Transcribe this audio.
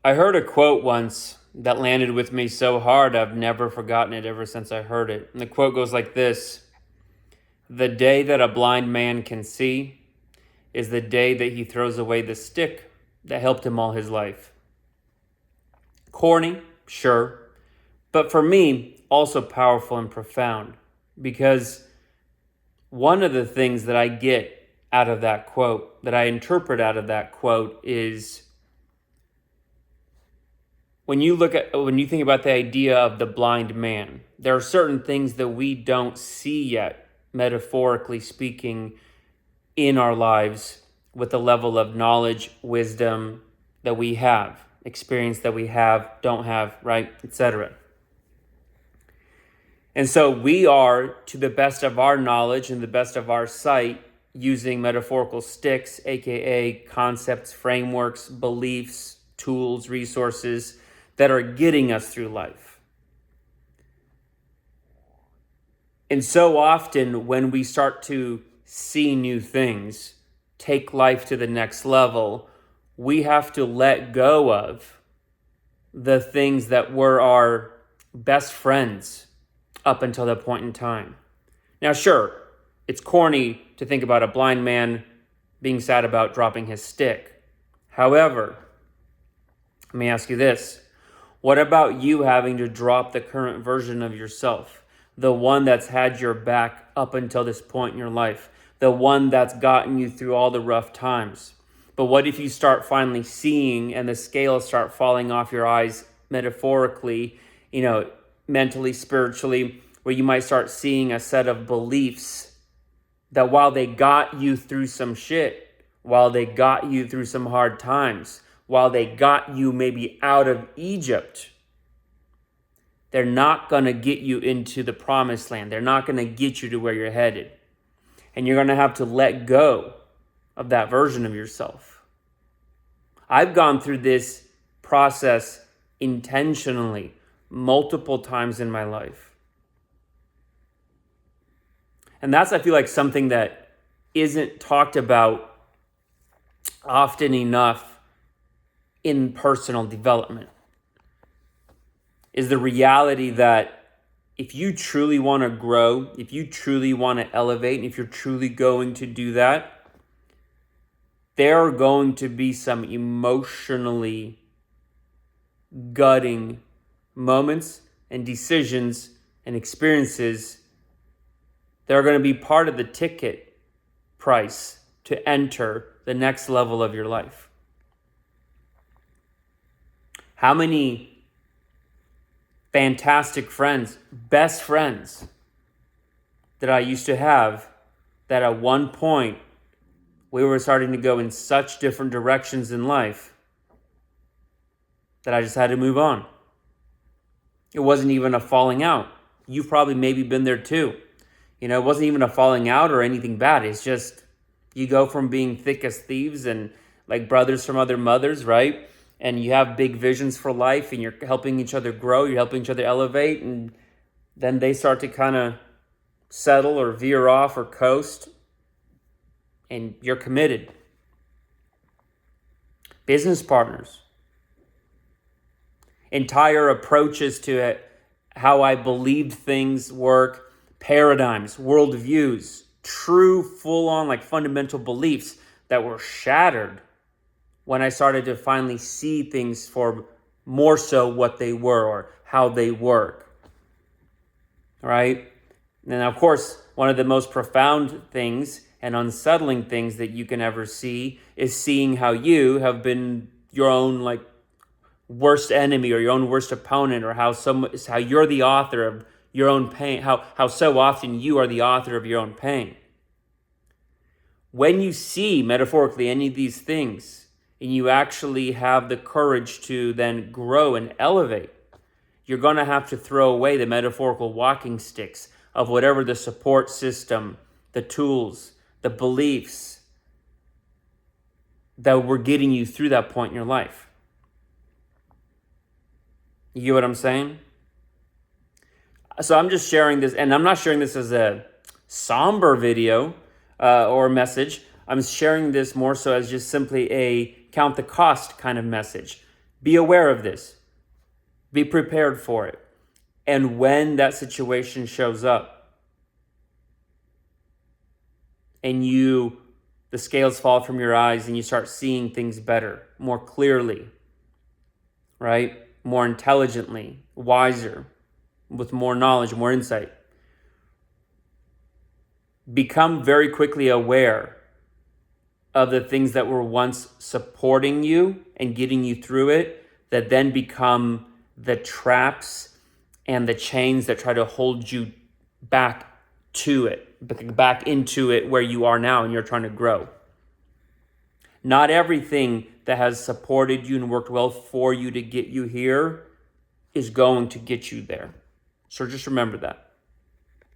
I heard a quote once that landed with me so hard I've never forgotten it ever since I heard it. And the quote goes like this: "The day that a blind man can see is the day that he throws away the stick that helped him all his life." Corny, sure, but for me, also powerful and profound, because one of the things that I get out of that quote, that I interpret out of that quote, is when you think about the idea of the blind man, there are certain things that we don't see yet, metaphorically speaking, in our lives with the level of knowledge, wisdom that we have, experience that we have, don't have, right, etc. And so we are, to the best of our knowledge and the best of our sight, using metaphorical sticks, aka concepts, frameworks, beliefs, tools, resources that are getting us through life. And so often when we start to see new things, take life to the next level, we have to let go of the things that were our best friends up until that point in time. Now, sure, it's corny to think about a blind man being sad about dropping his stick. However, let me ask you this. What about you having to drop the current version of yourself? The one that's had your back up until this point in your life. The one that's gotten you through all the rough times. But what if you start finally seeing and the scales start falling off your eyes metaphorically, mentally, spiritually, where you might start seeing a set of beliefs that while they got you through some shit, while they got you through some hard times, while they got you maybe out of Egypt, they're not going to get you into the promised land. They're not going to get you to where you're headed. And you're going to have to let go of that version of yourself. I've gone through this process intentionally multiple times in my life. And that's, I feel like, something that isn't talked about often enough in personal development, is the reality that if you truly want to grow, if you truly want to elevate, and if you're truly going to do that, there are going to be some emotionally gutting moments and decisions and experiences that are going to be part of the ticket price to enter the next level of your life. How many fantastic friends, best friends that I used to have, that at one point we were starting to go in such different directions in life that I just had to move on. It wasn't even a falling out. You've probably maybe been there too. It wasn't even a falling out or anything bad. It's just you go from being thick as thieves and like brothers from other mothers, right? And you have big visions for life and you're helping each other grow, you're helping each other elevate, and then they start to kind of settle or veer off or coast, and you're committed. Business partners. Entire approaches to it, how I believed things work, paradigms, worldviews, true, full-on, like fundamental beliefs that were shattered when I started to finally see things for more so what they were or how they work, right? And of course, one of the most profound things and unsettling things that you can ever see is seeing how you have been your own like worst enemy or your own worst opponent, or how you're the author of your own pain, how so often you are the author of your own pain. When you see metaphorically any of these things, and you actually have the courage to then grow and elevate, you're going to have to throw away the metaphorical walking sticks of whatever the support system, the tools, the beliefs that were getting you through that point in your life. You get what I'm saying? So I'm just sharing this, and I'm not sharing this as a somber video or message. I'm sharing this more so as just simply a count the cost kind of message. Be aware of this. Be prepared for it. And when that situation shows up and the scales fall from your eyes and you start seeing things better, more clearly, right? More intelligently, wiser, with more knowledge, more insight. Become very quickly aware of the things that were once supporting you and getting you through it, that then become the traps and the chains that try to hold you back to it, back into it where you are now and you're trying to grow. Not everything that has supported you and worked well for you to get you here is going to get you there. So just remember that.